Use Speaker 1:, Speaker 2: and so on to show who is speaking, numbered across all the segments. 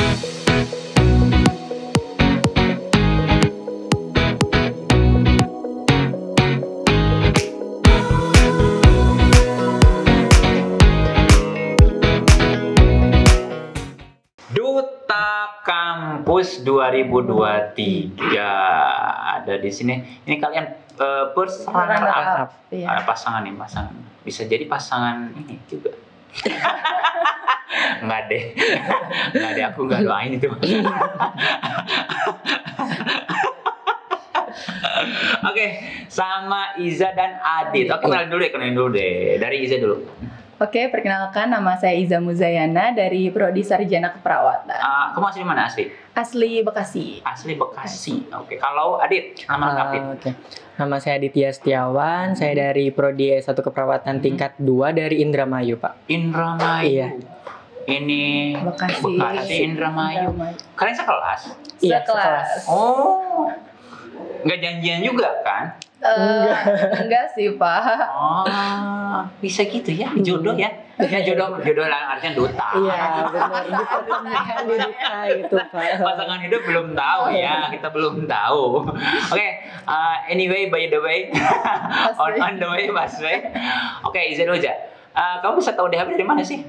Speaker 1: Duta Kampus 2023 ada di sini. Ini kalian runner up. Iya. Pasangan nih, pasangan. Bisa jadi pasangan ini juga. Enggak deh. Enggak deh, aku enggak doain itu. Oke, sama Iza dan Adit. Oke, kenalin dulu deh. Dari Iza dulu.
Speaker 2: Oke, perkenalkan nama saya Iza Muzayana dari Prodi Sarjana Keperawatan.
Speaker 1: Kamu asli mana asli?
Speaker 2: Asli Bekasi.
Speaker 1: Asli Bekasi. Oke, kalau Adit, nama lengkapnya?
Speaker 3: Oke. Nama saya Aditya Setiawan, saya dari Prodi S1 Keperawatan tingkat 2 dari Indramayu, Pak.
Speaker 1: Indramayu.
Speaker 3: Iya.
Speaker 1: Ini Bekasi Indramayu. Kalian sekelas?
Speaker 3: Iya,
Speaker 2: sekelas.
Speaker 1: Oh. Nggak janjian juga kan?
Speaker 2: Enggak sih, Pak.
Speaker 1: Oh, bisa gitu ya, jodoh ya. Jodoh lah artinya duta.
Speaker 3: Iya, benar. Di pertengahan di duta gitu, Pak.
Speaker 1: Pasangan hidup belum tahu ya, kita belum tahu. Oke, anyway, by the way, on the way, busway. Oke, Iza dulu aja. Kamu bisa tahu DHB dari mana sih?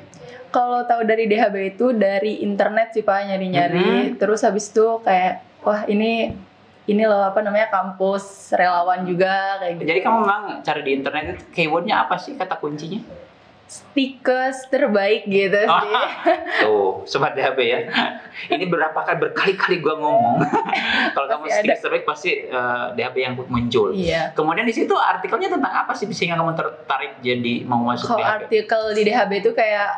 Speaker 2: Kalau tahu dari DHB itu dari internet sih, Pak, nyari-nyari. Terus habis itu kayak, wah ini loh apa namanya kampus relawan juga kayak gitu.
Speaker 1: Jadi kamu memang cari di internet itu keywordnya apa sih, kata kuncinya?
Speaker 2: Stikers terbaik gitu sih.
Speaker 1: Tuh, sobat DHB ya. Ini berkali-kali gua ngomong. Kalau kamu stikers terbaik pasti DHB yang muncul.
Speaker 2: Iya.
Speaker 1: Kemudian di situ artikelnya tentang apa sih sehingga kamu tertarik jadi mau masuk
Speaker 2: DHB? Kalau artikel di DHB itu kayak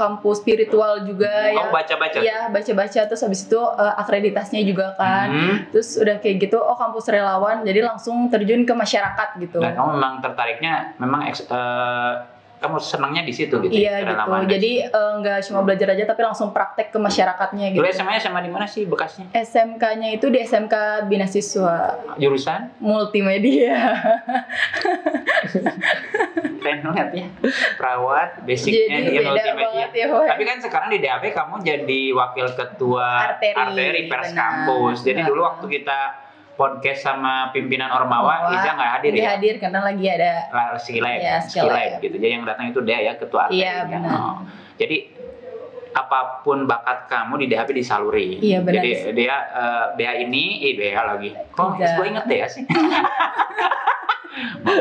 Speaker 2: kampus spiritual juga ya.
Speaker 1: Baca-baca.
Speaker 2: Iya, baca-baca terus habis itu akreditasinya juga kan. Terus udah kayak gitu, kampus relawan jadi langsung terjun ke masyarakat gitu.
Speaker 1: Dan kamu memang tertariknya memang kamu senangnya di situ gitu.
Speaker 2: Iya gitu. Jadi nggak cuma belajar aja tapi langsung praktek ke masyarakatnya gitu.
Speaker 1: Dulu SMA-nya sama di mana sih Bekasnya?
Speaker 2: SMK-nya itu di SMK Bina Siswa.
Speaker 1: Jurusan?
Speaker 2: Multimedia.
Speaker 1: Keren banget ya. Perawat, basicnya dia multimedia. Ya, tapi kan sekarang di DAP kamu jadi wakil ketua arteri pers kampus. Jadi dulu waktu kita podcast sama pimpinan Ormawa, Iza nggak hadir ya?
Speaker 2: Nggak hadir karena lagi ada
Speaker 1: skilab gitu. Jadi yang datang itu dia ya, ketua arteri.
Speaker 2: Iya, benar.
Speaker 1: Jadi apapun bakat kamu di DHP disaluri.
Speaker 2: Iya, benar.
Speaker 1: Jadi dia ini, dia lagi. Kok gue inget deh ya sih?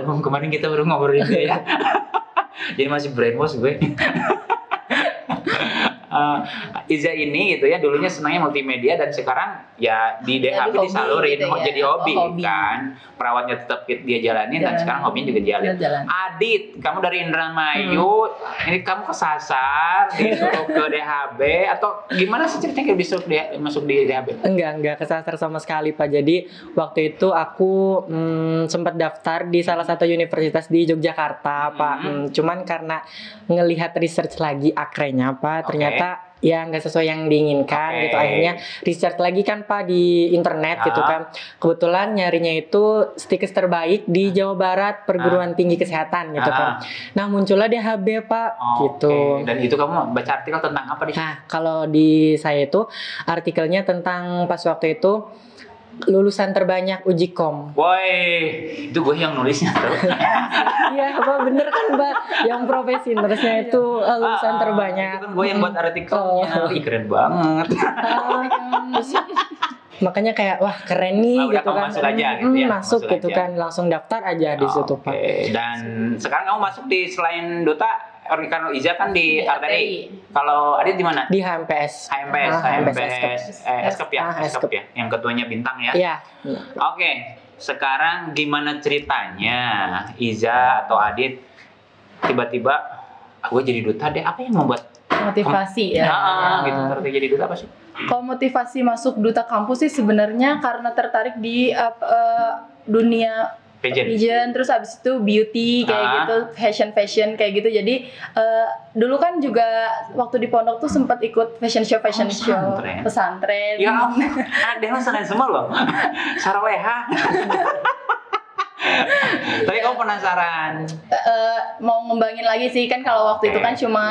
Speaker 1: Kemarin kita baru ngobrolin dia ya. Jadi masih brainwash gue. Iza ini gitu ya, dulunya senangnya multimedia dan sekarang ya di DHP disalurin gitu ya. Jadi hobi kan, perawatnya tetap dia jalanin dan sekarang hobinya juga jalan. Adit, kamu dari Indramayu, ini kamu kesasar disuruh ke DHB atau gimana sih ceritanya bisa masuk di DHB?
Speaker 3: Enggak kesasar sama sekali, Pak. Jadi waktu itu aku sempat daftar di salah satu universitas di Yogyakarta, Pak. Cuman karena ngelihat research lagi akrenya, Pak, ternyata ya nggak sesuai yang diinginkan gitu. Akhirnya research lagi kan, Pak, di internet gitu kan. Kebetulan nyarinya itu stikers terbaik di Jawa Barat, perguruan tinggi kesehatan gitu kan. Nah, muncullah DHB, Pak, gitu.
Speaker 1: Dan itu kamu baca artikel tentang apa di?
Speaker 3: Nah, kalau di saya itu artikelnya tentang pas waktu itu lulusan terbanyak uji kom.
Speaker 1: Woi, itu gue yang nulisnya tuh.
Speaker 3: Iya, apa bener kan, Mbak? Yang profesi nulisnya itu lulusan terbanyak.
Speaker 1: Itu kan gue yang buat artikelnya. Ih, keren banget.
Speaker 3: Makanya kayak wah keren nih gitu kan.
Speaker 1: Masuk aja gitu ya.
Speaker 3: Masuk gitu kan, langsung daftar aja di situ, Pak.
Speaker 1: Dan sekarang kamu masuk di selain Duta, karena Iza kan di arteri. Kalau Adit di mana?
Speaker 3: Di HMPS.
Speaker 1: Eskep ya. Yang ketuanya Bintang ya.
Speaker 3: Iya.
Speaker 1: Oke. Sekarang gimana ceritanya Iza atau Adit tiba-tiba gue jadi duta deh? Apa yang membuat
Speaker 2: motivasi ya?
Speaker 1: Gitu tertarik jadi duta apa sih?
Speaker 2: Kalau motivasi masuk duta kampus sih sebenarnya karena tertarik di dunia pageant, terus habis itu beauty kayak gitu, fashion kayak gitu. Jadi dulu kan juga waktu di pondok tuh sempat ikut fashion show pesantren.
Speaker 1: Ya, ada yang pesantren semua loh. Sarweha. Tapi kamu penasaran?
Speaker 2: Mau ngembangin lagi sih kan kalau waktu itu kan cuma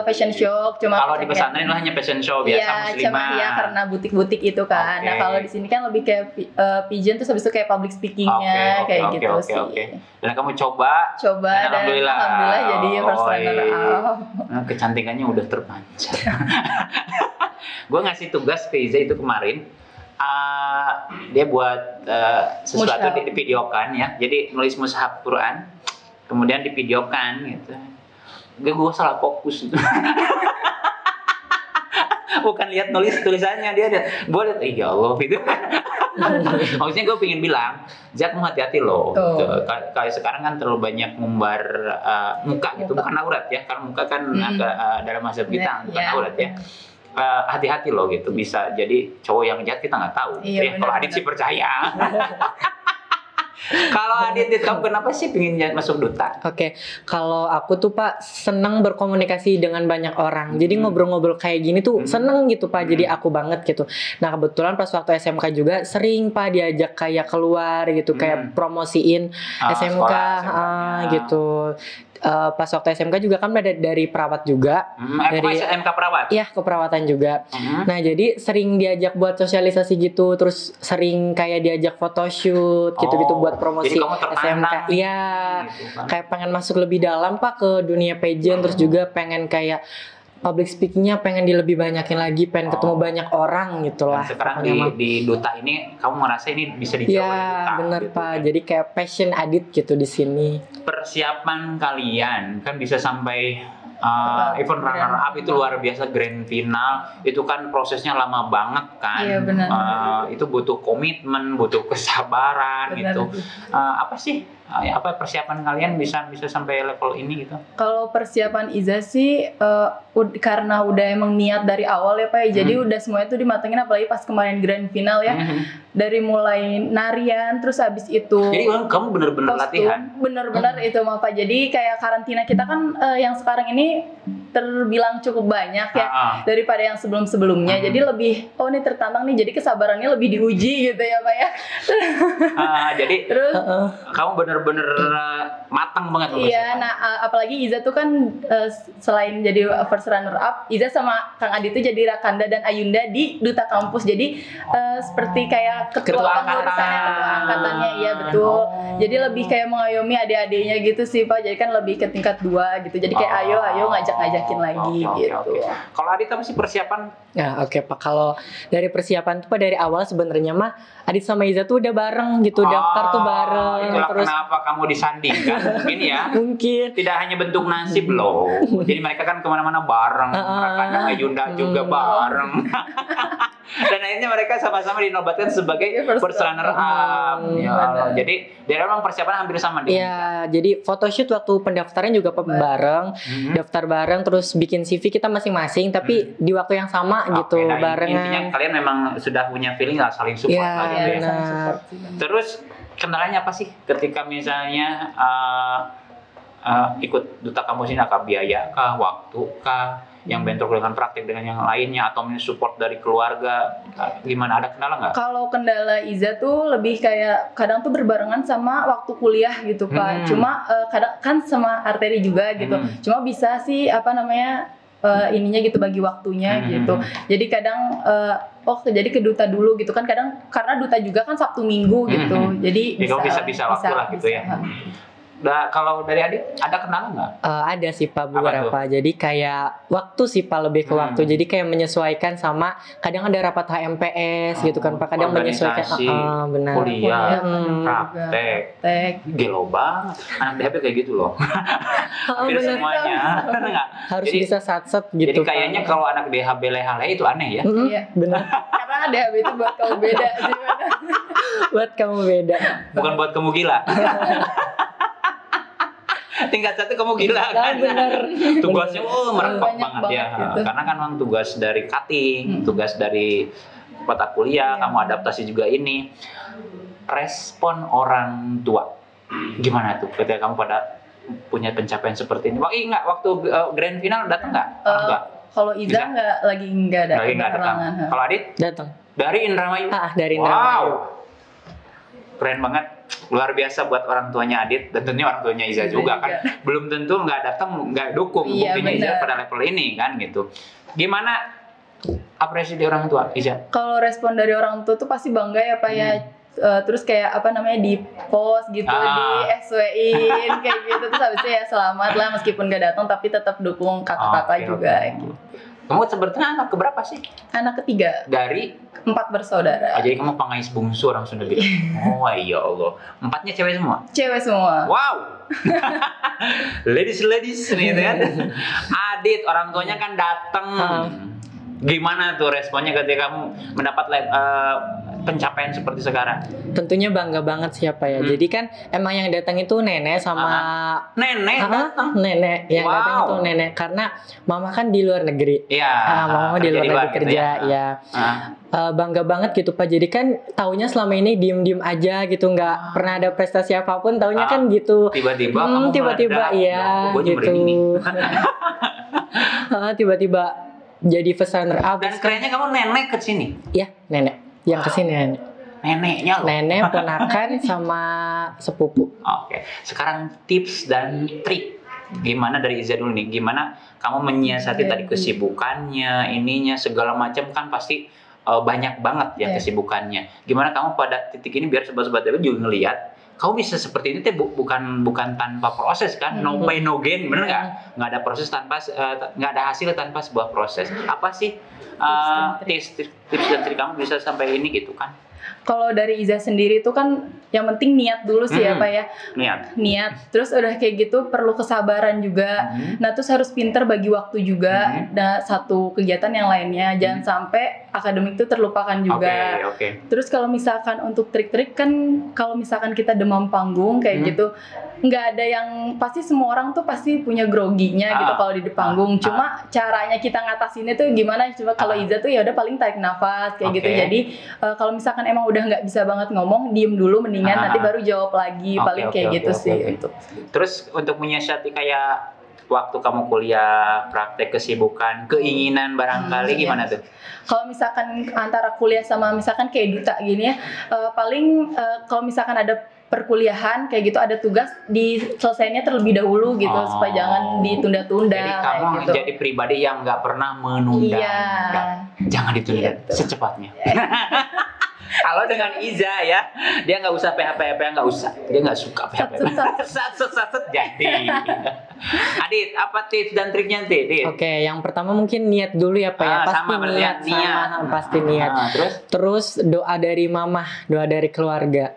Speaker 2: fashion show, cuma
Speaker 1: kalau di pesantren itu hanya fashion show biasa muslimah.
Speaker 2: Cuma ya karena butik-butik itu kan. Nah kalau di sini kan lebih kayak pigeon terus habis itu kayak public speakingnya kayak gitu sih.
Speaker 1: Dan kamu coba dan alhamdulillah
Speaker 2: jadi first runner up.
Speaker 1: Nah, kecantikannya udah terpancar. Gue ngasih tugas ke Iza itu kemarin. Dia buat sesuatu di videokan ya. Jadi nulis mushaf Quran, kemudian di videokan gitu. Gue salah fokus. Bukan lihat nulis tulisannya dia gue lihat ya Allah gitu. Maksudnya gue pengen bilang, Jack mau hati-hati loh. Gitu. Kayak sekarang kan terlalu banyak ngumbar muka gitu, bukan aurat ya. Karena muka kan dalam mazhab kita bukan aurat ya. Hati-hati loh gitu, bisa jadi cowok yang jahat kita nggak tahu. Kalau Adit sih percaya. Kalau Adit, kamu kenapa sih pengen masuk duta?
Speaker 3: Kalau aku tuh Pak seneng berkomunikasi dengan banyak orang. Jadi ngobrol-ngobrol kayak gini tuh seneng gitu Pak. Jadi aku banget gitu. Nah kebetulan pas waktu SMK juga sering Pak diajak kayak keluar gitu, kayak promosiin SMK gitu. Pas waktu SMK juga kan ada dari perawat juga.
Speaker 1: Dari SMK perawat?
Speaker 3: Iya, keperawatan juga. Nah jadi sering diajak buat sosialisasi gitu, terus sering kayak diajak photoshoot gitu-gitu buat promosi SMK. Iya, gitu kan. Kayak pengen masuk lebih dalam Pak ke dunia pageant, terus juga pengen kayak public speakingnya pengen lebih banyakin lagi, pengen ketemu banyak orang gitu lah.
Speaker 1: Dan sekarang di duta ini kamu merasa ini bisa dijawab
Speaker 3: duta? Bener gitu, Pak. Jadi kayak passion Adit gitu di sini.
Speaker 1: Persiapan kalian kan bisa sampai event runner up itu luar biasa, grand final itu kan prosesnya lama banget kan.
Speaker 2: Iya, benar.
Speaker 1: Itu butuh komitmen, butuh kesabaran gitu. Apa sih apa persiapan kalian bisa sampai level ini gitu?
Speaker 2: Kalau persiapan Iza sih karena udah emang niat dari awal ya Pak ya. Jadi udah semuanya tuh dimatengin, apalagi pas kemarin grand final ya. Dari mulai narian terus habis itu.
Speaker 1: Jadi kamu bener-bener latihan.
Speaker 2: Bener-bener itu mah Pak. Jadi kayak karantina kita kan yang sekarang ini terbilang cukup banyak ya daripada yang sebelum-sebelumnya. Jadi lebih ini tertantang nih. Jadi kesabarannya lebih diuji gitu ya Pak ya.
Speaker 1: Jadi terus kamu bener-bener matang banget.
Speaker 2: Iya, nah apalagi Iza tuh kan selain jadi first runner up, Iza sama Kang Adi tuh jadi Rakanda dan Ayunda di Duta Kampus. Jadi seperti kayak ketua angkatannya, iya betul. Jadi lebih kayak mengayomi adik-adiknya gitu sih Pak. Jadi kan lebih ke tingkat 2 gitu. Jadi kayak ayo ngajak-ngajakin lagi gitu.
Speaker 1: Kalau Adit apa sih persiapan?
Speaker 3: Ya Pak, kalau dari persiapan tuh Pak dari awal sebenarnya mah Adit sama Iza tuh udah bareng gitu, daftar tuh bareng.
Speaker 1: Itulah terus kenapa kamu disandingkan mungkin ya?
Speaker 3: Mungkin.
Speaker 1: Tidak hanya bentuk nasib loh. Jadi mereka kan kemana-mana bareng, Rakanda Ayunda juga bareng. Dan akhirnya mereka sama-sama dinobatkan sebagai first runner up. Jadi dari memang persiapan hampir sama nih.
Speaker 3: Iya, jadi photoshoot waktu pendaftaran juga bareng, daftar bareng, terus bikin CV kita masing-masing, tapi di waktu yang sama gitu, barengan.
Speaker 1: Intinya kalian memang sudah punya feeling lah, saling support lah gitu ya. Terus kendalanya apa sih ketika misalnya ikut Duta Kampus ini? Apakah biaya kah, waktu kah, yang bentrok dengan praktik dengan yang lainnya, atau support dari keluarga, gimana, ada kendala nggak?
Speaker 2: Kalau kendala Iza tuh lebih kayak kadang tuh berbarengan sama waktu kuliah gitu Pak. Cuma kadang kan sama arteri juga gitu. Cuma bisa sih ininya gitu bagi waktunya gitu. Jadi kadang jadi ke duta dulu gitu kan, kadang karena duta juga kan Sabtu Minggu gitu. Jadi
Speaker 1: bisa waktu lah gitu ya. Nah, kalau dari Adit ada kendala nggak?
Speaker 3: Ada sih Pak beberapa. Jadi kayak waktu sih Pak, lebih ke waktu. Jadi kayak menyesuaikan sama kadang ada rapat HMPS gitu kan Pak. Kadang menyesuaikan benar.
Speaker 1: Kuliah, praktek. Gelo banget. Anak DHP kayak gitu loh. Hampir semuanya.
Speaker 3: Harus jadi, bisa sat-sat gitu.
Speaker 1: Jadi kayaknya kalau anak DHB leha-leha itu aneh ya.
Speaker 2: Iya, benar. Karena DHB itu buat kamu beda sih.
Speaker 3: Buat kamu beda.
Speaker 1: Bukan buat kamu gila. Tingkat 1 kamu gila kan? Tugasnya merekap banget ya. Gitu. Karena kan memang tugas dari cutting, tugas dari kota kuliah, kamu adaptasi juga ini. Respon orang tua gimana tuh ketika kamu pada punya pencapaian seperti ini? Waktu grand final datang nggak?
Speaker 2: Kalau Iza nggak datang.
Speaker 1: Kalau Adit?
Speaker 3: Datang.
Speaker 1: Dari Indramayu?
Speaker 3: Dari Indramayu.
Speaker 1: Wow, keren banget. luar biasa buat orang tuanya Adit dan tentunya orang tuanya Iza juga kan. Belum tentu nggak datang nggak dukung, buktinya Iza pada level ini kan gitu. Gimana apresiasi dari orang tua Iza?
Speaker 2: Kalau respon dari orang tua tuh pasti bangga ya Pak ya. Terus kayak apa namanya di post gitu, di SW-in kayak gitu, terus habis itu ya selamat lah meskipun gak datang tapi tetap dukung kakak-kakak juga gitu.
Speaker 1: Kamu sebetulnya anak keberapa sih?
Speaker 2: Anak ketiga.
Speaker 1: Dari
Speaker 2: 4 bersaudara.
Speaker 1: Jadi kamu pengais bungsu orang Sunda bilang. Oh ya Allah. 4-nya cewek semua?
Speaker 2: Cewek semua.
Speaker 1: Wow. ladies gitu kan. Adit orang tuanya kan datang. Gimana tuh responnya ketika kamu mendapat pencapaian seperti sekarang?
Speaker 3: Tentunya bangga banget siapa ya. Jadi kan emang yang datang itu nenek sama
Speaker 1: nenek.
Speaker 3: Nenek yang datang itu nenek karena mama kan di luar negeri.
Speaker 1: Iya.
Speaker 3: Mama di luar negeri kerja ya. Bangga banget gitu Pak. Jadi kan taunya selama ini diem aja gitu, nggak pernah ada prestasi apapun. Taunya kan gitu.
Speaker 1: Tiba-tiba kamu
Speaker 3: iya gitu. Tiba-tiba jadi first runner up.
Speaker 1: Dan kerennya kamu nenek ke sini.
Speaker 3: Iya, nenek. Yang ke sini nenek.
Speaker 1: Neneknya loh.
Speaker 3: Nenek, ponakan sama sepupu.
Speaker 1: Oke. Sekarang tips dan trik. Gimana dari Iza dulu nih? Gimana kamu menyiasati tadi kesibukannya, ininya segala macam kan pasti banyak banget ya kesibukannya. Gimana kamu pada titik ini biar sobat-sobat juga ngelihat kamu bisa seperti ini bukan tanpa proses kan, no pain no gain, bener nggak ada proses tanpa nggak ada hasil tanpa sebuah proses. Apa sih tips dan trik kamu bisa sampai ini gitu kan?
Speaker 2: Kalau dari Iza sendiri itu kan yang penting niat dulu sih ya Pak ya. Niat. Terus udah kayak gitu perlu kesabaran juga. Nah terus harus pinter bagi waktu juga. Dan satu kegiatan yang lainnya. Jangan sampai akademik itu terlupakan juga. Terus kalau misalkan untuk trik-trik kan kalau misalkan kita demam panggung kayak gitu, nggak ada yang pasti semua orang tuh pasti punya groginya gitu kalau di panggung. Cuma caranya kita ngatasinnya tuh gimana? Coba kalau Iza tuh ya udah paling tarik nafas kayak gitu. Jadi kalau misalkan emang udah nggak bisa banget ngomong, diem dulu mendingan nanti baru jawab lagi. Paling kayak gitu sih.
Speaker 1: Terus untuk menyiasati kayak waktu kamu kuliah, praktek, kesibukan, keinginan barangkali gimana tuh?
Speaker 2: Kalau misalkan antara kuliah sama misalkan kayak duta gini ya, paling kalau misalkan ada perkuliahan kayak gitu ada tugas diselesainya terlebih dahulu gitu supaya jangan ditunda-tunda.
Speaker 1: Jadi kamu
Speaker 2: gitu.
Speaker 1: Jadi pribadi yang nggak pernah menunda. Jangan ditunda secepatnya. Kalau dengan Iza ya, dia nggak usah PHP, nggak usah. Dia nggak suka PHP. Sat jadi. Adit, apa tips dan triknya Adit?
Speaker 3: Oke, yang pertama mungkin niat dulu ya Pak ya. Pasti niat. Pasti niat. Terus doa dari mama, doa dari keluarga.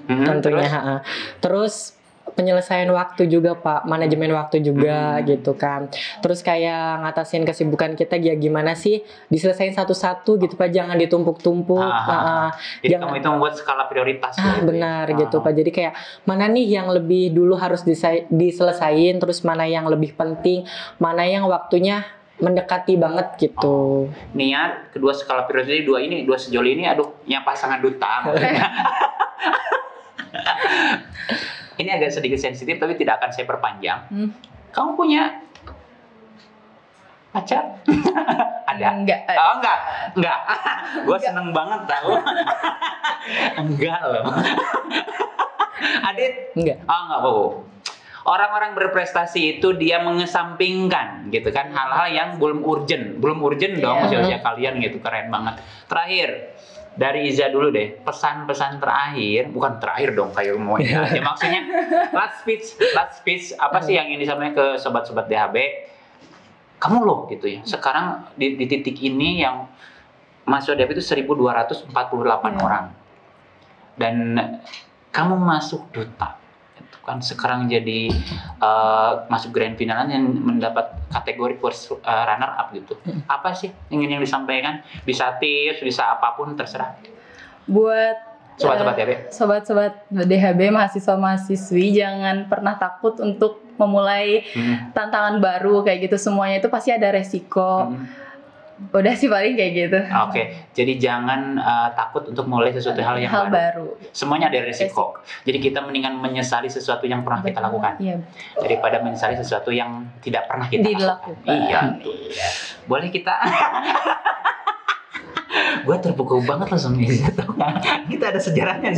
Speaker 3: Tentunya. Terus penyelesaian waktu juga Pak, manajemen waktu juga gitu kan. Terus kayak ngatasin kesibukan kita ya gimana sih diselesain satu-satu gitu Pak, jangan ditumpuk-tumpuk.
Speaker 1: Jadi jangan, kamu itu membuat skala prioritas.
Speaker 3: Benar gitu Pak. Jadi kayak mana nih yang lebih dulu harus diselesain, terus mana yang lebih penting, mana yang waktunya mendekati banget gitu.
Speaker 1: Niat, kedua skala prioritas, dua sejoli ini aduh, yang pasangan duta. Ini agak sedikit sensitif tapi tidak akan saya perpanjang. Kamu punya pacar? Ada?
Speaker 2: Enggak.
Speaker 1: Oh enggak. Gue seneng banget tahu. Enggak loh. Adit?
Speaker 3: Enggak.
Speaker 1: Oh enggak, orang-orang berprestasi itu dia mengesampingkan gitu kan hal-hal yang belum urgent dong usia kalian gitu, keren banget. Terakhir dari Iza dulu deh, pesan-pesan terakhir, bukan terakhir dong kayak mau ya maksudnya last speech apa sih yang ini disampaikan ke sobat-sobat DHB? Kamu loh gitu ya. Sekarang di titik ini yang masuk DHB itu 1248 orang. Dan kamu masuk duta. Itu kan sekarang jadi masuk grand finalan yang mendapat kategori first runner up gitu. Apa sih ingin yang disampaikan? Bisa tips, bisa apapun terserah.
Speaker 2: Buat
Speaker 1: sobat-sobat DHB.
Speaker 2: Sobat-sobat DHB, mahasiswa-mahasiswi jangan pernah takut untuk memulai tantangan baru kayak gitu. Semuanya itu pasti ada resiko. Udah sih paling kayak gitu.
Speaker 1: Oke. Jadi jangan takut untuk mulai sesuatu hal yang baru. Semuanya ada resiko. Jadi kita mendingan menyesali sesuatu yang pernah kita lakukan.
Speaker 2: Iya.
Speaker 1: Daripada menyesali sesuatu yang tidak pernah kita lakukan. Iya. Boleh kita gue terpukul banget loh sama Iza. Kita ada sejarahnya.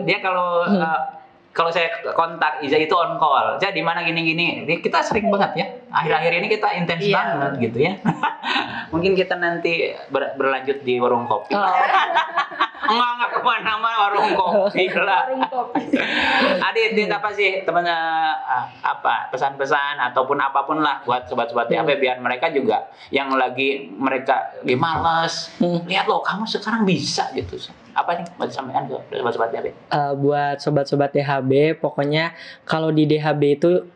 Speaker 1: Dia kalau saya kontak Iza itu on call. Jadi di mana gini-gini. Kita sering banget ya. Akhir-akhir ini kita intens banget gitu ya. Mungkin kita nanti berlanjut di warung kopi. Enggak kemana-mana, warung kopi lah.
Speaker 2: Warung kopi.
Speaker 1: Adit, apa sih temennya apa pesan-pesan ataupun apapun lah buat sobat-sobat THP biar mereka juga yang lagi malas. Lihat loh, kamu sekarang bisa gitu. Apa nih buat sampaikan ke sobat-sobat DHB?
Speaker 3: Buat sobat-sobat DHB, pokoknya kalau di DHB itu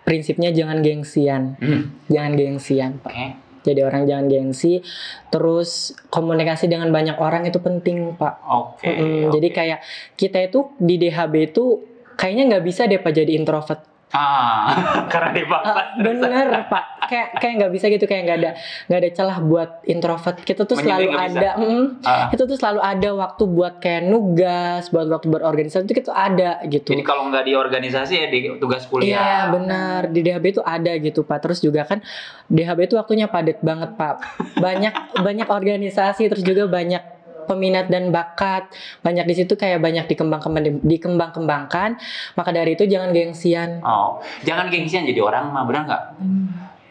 Speaker 3: prinsipnya jangan gengsian. Jangan gengsian, Pak.
Speaker 1: Okay.
Speaker 3: Jadi orang jangan gengsi. Terus komunikasi dengan banyak orang itu penting, Pak.
Speaker 1: Oke.
Speaker 3: Jadi kayak kita itu di DHB itu kayaknya nggak bisa deh Pak jadi introvert.
Speaker 1: Karena dipaksa.
Speaker 3: Bener Pak, kayak nggak bisa gitu, kayak nggak ada celah buat introvert. Kita tuh selalu ada, itu tuh selalu ada waktu buat kayak nugas, buat waktu berorganisasi itu kita ada gitu.
Speaker 1: Jadi kalau nggak di organisasi ya di tugas kuliah.
Speaker 3: Iya benar, di DHB itu ada gitu Pak. Terus juga kan DHB itu waktunya padat banget Pak. Banyak organisasi, terus juga banyak peminat dan bakat, banyak di situ, kayak banyak dikembangkan. Maka dari itu jangan gengsian.
Speaker 1: Jangan gengsian jadi orang mah, benar nggak?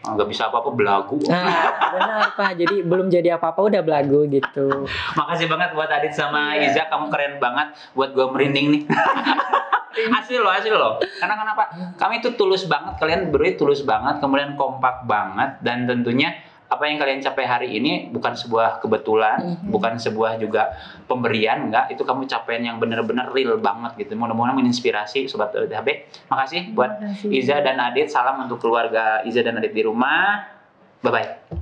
Speaker 1: Nggak bisa apa-apa, belagu.
Speaker 3: Benar Pak, jadi belum jadi apa-apa udah belagu gitu.
Speaker 1: Makasih banget buat Adit sama Iza, kamu keren banget. Buat gue merinding nih. Asli loh. Karena kenapa? Kami itu tulus banget, kalian berdua tulus banget, kemudian kompak banget, dan tentunya apa yang kalian capai hari ini bukan sebuah kebetulan, bukan sebuah juga pemberian, enggak. Itu kamu capaian yang benar-benar real banget gitu. Mudah-mudahan menginspirasi sobat DHB. Makasih buat Iza dan Adit. Salam untuk keluarga Iza dan Adit di rumah. Bye-bye.